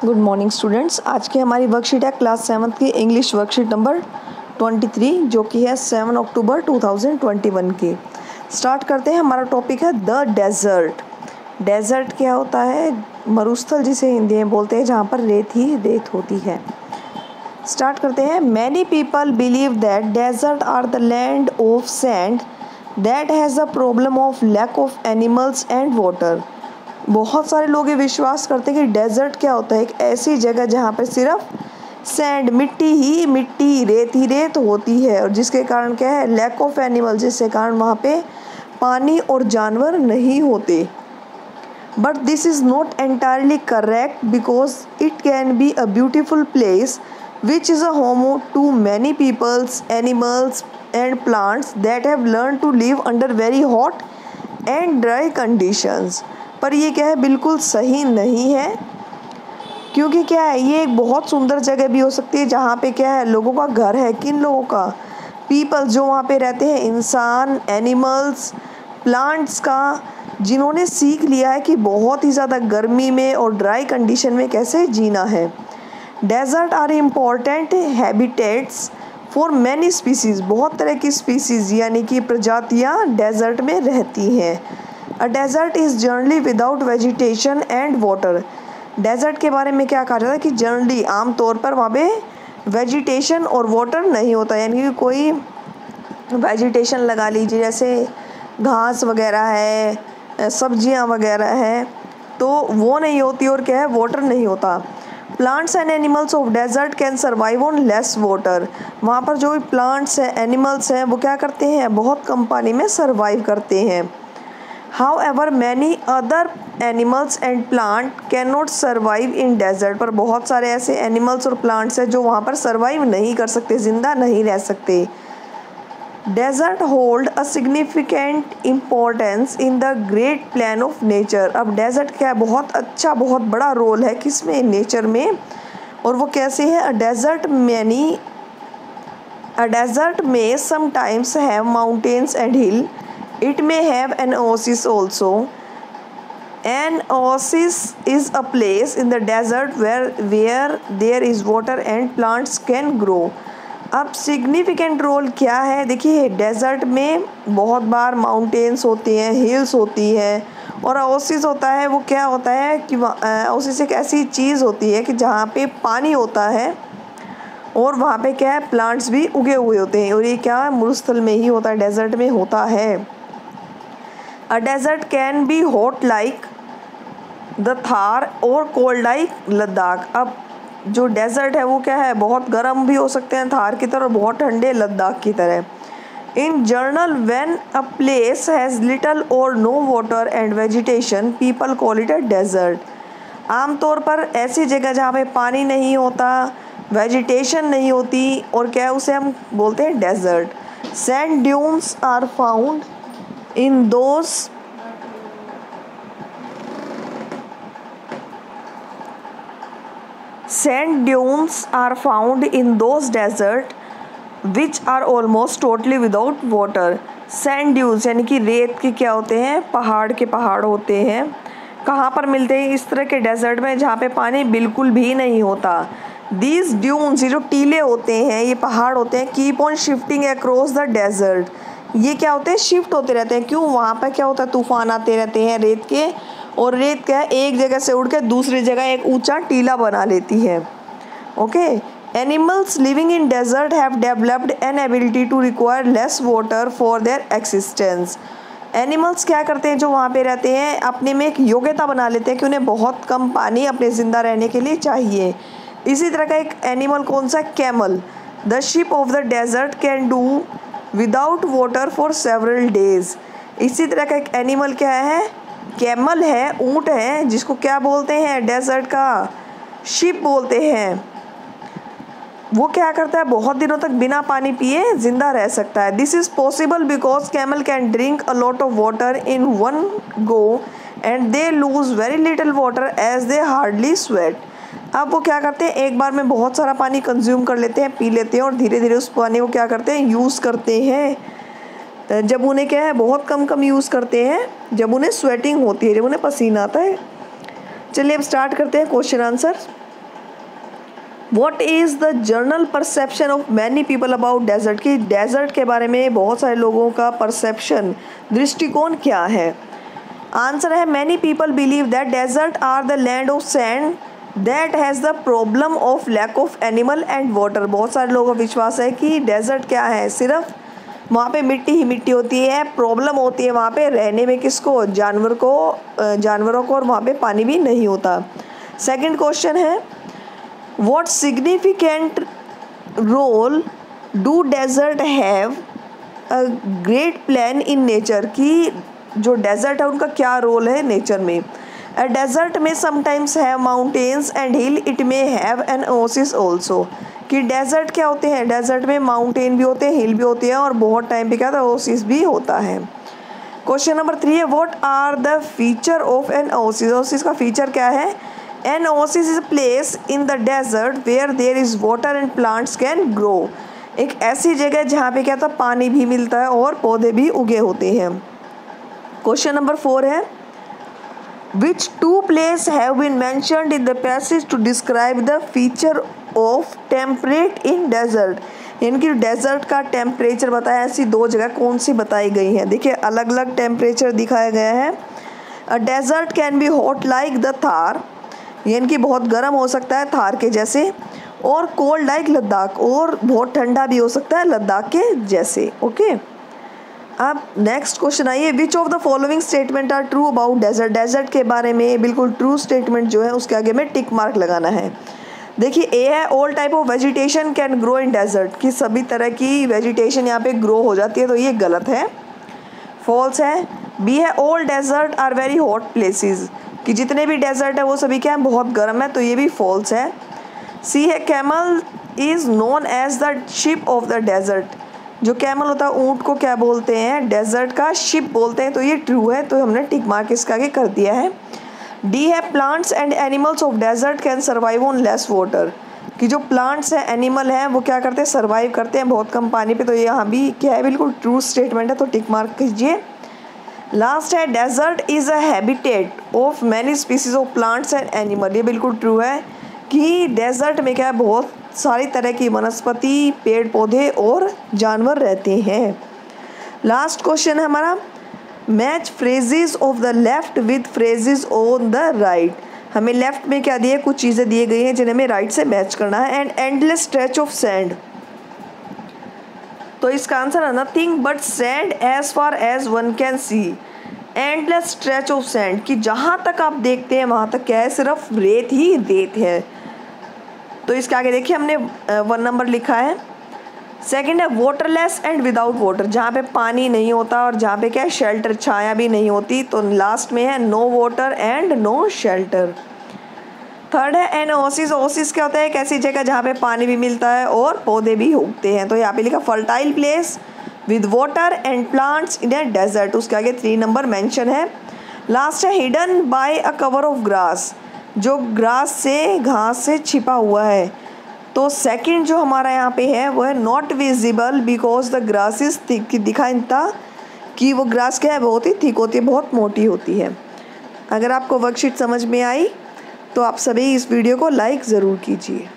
Good morning students. आज की हमारी वर्कशीट है क्लास 7 की इंग्लिश वर्कशीट नंबर 23 जो कि है 7 अक्टूबर 2021 की। स्टार्ट करते हैं। हमारा टॉपिक है द डेजर्ट। डेजर्ट क्या होता है? मरुस्थल जिसे हिंदी में बोलते हैं, जहाँ पर रेत ही रेत होती है। स्टार्ट करते हैं। Many people believe that desert are the land of sand that has a problem of lack of animals and water. बहुत सारे लोग ये विश्वास करते हैं कि डेजर्ट क्या होता है? एक ऐसी जगह जहाँ पर सिर्फ सैंड, मिट्टी ही मिट्टी, रेत ही रेत होती है, और जिसके कारण क्या है? लैक ऑफ एनिमल, जिसके कारण वहाँ पे पानी और जानवर नहीं होते। But this is not entirely correct because it can be a beautiful place which is a home to many peoples, animals and plants that have learn to live under very hot and dry conditions. पर ये क्या है? बिल्कुल सही नहीं है, क्योंकि क्या है, ये एक बहुत सुंदर जगह भी हो सकती है जहाँ पे क्या है, लोगों का घर है। किन लोगों का? पीपल, जो वहाँ पे रहते हैं, इंसान, एनिमल्स, प्लांट्स का, जिन्होंने सीख लिया है कि बहुत ही ज़्यादा गर्मी में और ड्राई कंडीशन में कैसे जीना है। Desert are important habitats for many species. बहुत तरह की स्पीसीज़ यानी कि प्रजातियाँ डेजर्ट में रहती हैं। A desert is generally without vegetation and water. Desert के बारे में क्या कहा जाता है कि जनरली, आमतौर पर, वहाँ पे वेजिटेशन और वाटर नहीं होता, यानी कि कोई वेजिटेशन लगा लीजिए, जैसे घास वगैरह है, सब्जियाँ वगैरह हैं, तो वो नहीं होती, और क्या है, वाटर नहीं होता। Plants and animals of desert can survive on less water. वहाँ पर जो भी प्लांट्स हैं, एनिमल्स हैं, वो क्या करते हैं? बहुत कम पानी में सर्वाइव करते हैं। However, many other animals and plant cannot survive in desert। पर बहुत सारे ऐसे एनिमल्स और प्लांट्स हैं जो वहाँ पर सर्वाइव नहीं कर सकते, जिंदा नहीं रह सकते। Desert hold a significant importance in the great plan of nature. अब डेजर्ट क्या है? बहुत अच्छा, बहुत बड़ा रोल है किसमें? नेचर में। और वो कैसे है? अ डेजर्ट में sometimes have mountains and hill. It may have an oasis also. An oasis is a place in the desert where there is water and plants can grow. अब significant role क्या है? देखिए, desert में बहुत बार mountains होती हैं, hills होती हैं, और ओसिस होता है। वो क्या होता है कि ओसिस एक ऐसी चीज़ होती है कि जहाँ पे पानी होता है और वहाँ पे क्या है, प्लांट्स भी उगे हुए होते हैं, और ये क्या है, मरुस्थल में ही होता है, डेजर्ट में होता है। A desert can be hot like the Thar और cold like लद्दाख। अब जो डेजर्ट है वो क्या है? बहुत गर्म भी हो सकते हैं थार की तरह, और बहुत ठंडे लद्दाख की तरह। In general, when a place has little or no water and vegetation, people call it a desert। आमतौर पर ऐसी जगह जहाँ पे पानी नहीं होता, वेजिटेशन नहीं होती, और क्या है, उसे हम बोलते हैं desert. Sand dunes are found in those sand dunes are found in those desert which are almost totally without water। sand dunes यानी कि रेत के क्या होते हैं? पहाड़ के पहाड़ होते हैं। कहाँ पर मिलते हैं? इस तरह के डेजर्ट में जहाँ पे पानी बिल्कुल भी नहीं होता। These dunes, ये जो टीले होते हैं, ये पहाड़ होते हैं, keep on shifting across the desert. ये क्या होते हैं? शिफ्ट होते रहते हैं। क्यों? वहाँ पर क्या होता है? तूफान आते रहते हैं रेत के, और रेत क्या है, एक जगह से उड़ के दूसरी जगह एक ऊंचा टीला बना लेती है। Okay. Animals living in desert have developed an ability to require less water for their existence. Animals क्या करते हैं जो वहाँ पे रहते हैं? अपने में एक योग्यता बना लेते हैं कि उन्हें बहुत कम पानी अपने ज़िंदा रहने के लिए चाहिए। इसी तरह का एक एनिमल कौन सा? Camel. The ship of the desert can do without water for several days. इसी तरह का एक एनिमल क्या है? कैमल है, ऊँट है, जिसको क्या बोलते हैं? डेजर्ट का शिप बोलते हैं। वो क्या करता है? बहुत दिनों तक बिना पानी पिए जिंदा रह सकता है। This is possible because camel can drink a lot of water in one go and they lose very little water as they hardly sweat. अब वो क्या करते हैं? एक बार में बहुत सारा पानी कंज्यूम कर लेते हैं, पी लेते हैं, और धीरे धीरे उस पानी को क्या करते हैं? यूज़ करते हैं। जब उन्हें क्या है, बहुत कम यूज़ करते हैं, जब उन्हें स्वेटिंग होती है, जब उन्हें पसीना आता है। चलिए अब स्टार्ट करते हैं question answer. What is the general perception of many people about desert? कि डेजर्ट के बारे में बहुत सारे लोगों का परसेप्शन, दृष्टिकोण क्या है? आंसर है many people believe that desert are the land of sand that has the problem of lack of animal and water. बहुत सारे लोगों का विश्वास है कि डेजर्ट क्या है, सिर्फ वहाँ पे मिट्टी ही मिट्टी होती है, प्रॉब्लम होती है वहाँ पे रहने में किसको, जानवरों को, और वहाँ पे पानी भी नहीं होता। सेकंड क्वेश्चन है what significant role do desert have a great plan in nature, की जो डेजर्ट है उनका क्या रोल है नेचर में। अ डेजर्ट में sometimes have mountains and hill, it may have an Oasis also, कि डेजर्ट क्या होते हैं, डेजर्ट में माउंटेन भी होते हैं, हिल भी होती है, और बहुत टाइम पे क्या था ओसिस भी होता है। क्वेश्चन नंबर 3 है what are the feature of an oasis. Oasis का फीचर क्या है? An oasis is a place in the desert where there is water and plants can grow. एक ऐसी जगह जहाँ पे क्या था पानी भी मिलता है और पौधे भी उगे होते हैं। क्वेश्चन नंबर 4 है Which two places have been mentioned in the passage to describe the feature of temperate in desert? इनकी डेजर्ट का टेम्परेचर बताया, ऐसी दो जगह कौन सी बताई गई हैं? देखिए अलग अलग टेम्परेचर दिखाया गया है। A desert can be hot like the Thar, ये इनकी बहुत गर्म हो सकता है थार के जैसे, और कोल्ड लाइक लद्दाख, और बहुत ठंडा भी हो सकता है लद्दाख के जैसे। ओके, अब नेक्स्ट क्वेश्चन आइए which of the following statement are true about desert. Desert के बारे में बिल्कुल ट्रू स्टेटमेंट जो है उसके आगे में टिक मार्क लगाना है। देखिए ए है all type of vegetation can grow in desert, कि सभी तरह की वेजिटेशन यहाँ पे ग्रो हो जाती है, तो ये गलत है, फॉल्स है। बी है all desert are very hot places, कि जितने भी डेजर्ट है वो सभी क्या है बहुत गर्म है, तो ये भी फॉल्स है। सी है camel is known as the ship of the desert, जो कैमल होता है ऊँट को क्या बोलते हैं, डेजर्ट का शिप बोलते हैं, तो ये ट्रू है, तो हमने टिक मार्क इसका आगे कर दिया है। डी है plants and animals of desert can survive on less water, कि जो प्लांट्स हैं एनिमल हैं वो क्या करते हैं सर्वाइव करते हैं बहुत कम पानी पे, तो ये यहाँ भी क्या है बिल्कुल ट्रू स्टेटमेंट है, तो टिक मार्क कीजिए। लास्ट है desert is a habitat of many species of plants and animal, ये बिल्कुल ट्रू है कि डेजर्ट में क्या है बहुत सारी तरह की वनस्पति, पेड़ पौधे और जानवर रहते हैं। लास्ट क्वेश्चन है हमारा match phrases of the left with phrases on the right. हमें लेफ्ट में क्या दिए, कुछ चीज़ें दिए गई हैं जिन्हें हमें राइट से मैच करना है। And endless stretch of sand, तो इसका आंसर है nothing but sand as far as one can see. Endless stretch of sand, कि जहाँ तक आप देखते हैं वहाँ तक क्या है सिर्फ रेत ही रेत है, तो इसके आगे देखिए हमने 1 नंबर लिखा है। सेकंड है वाटरलेस एंड विदाउट वाटर, जहाँ पे पानी नहीं होता और जहाँ पे क्या है शेल्टर छाया भी नहीं होती, तो लास्ट में है no water and no shelter. Third है एन ओसिस। ओसिस क्या होता है, एक ऐसी जगह जहाँ पे पानी भी मिलता है और पौधे भी उगते हैं, तो यहाँ पे लिखा fertile place with water and plants in a desert, उसके आगे 3 नंबर मेंशन है। लास्ट है hidden by a cover of grass, जो ग्रास से घास से छिपा हुआ है, तो सेकंड जो हमारा यहाँ पे है वो है not visible because the grass is thick, कि दिखाई था कि वो ग्रास क्या है बहुत ही थिक होती है, बहुत मोटी होती है। अगर आपको वर्कशीट समझ में आई तो आप सभी इस वीडियो को लाइक ज़रूर कीजिए।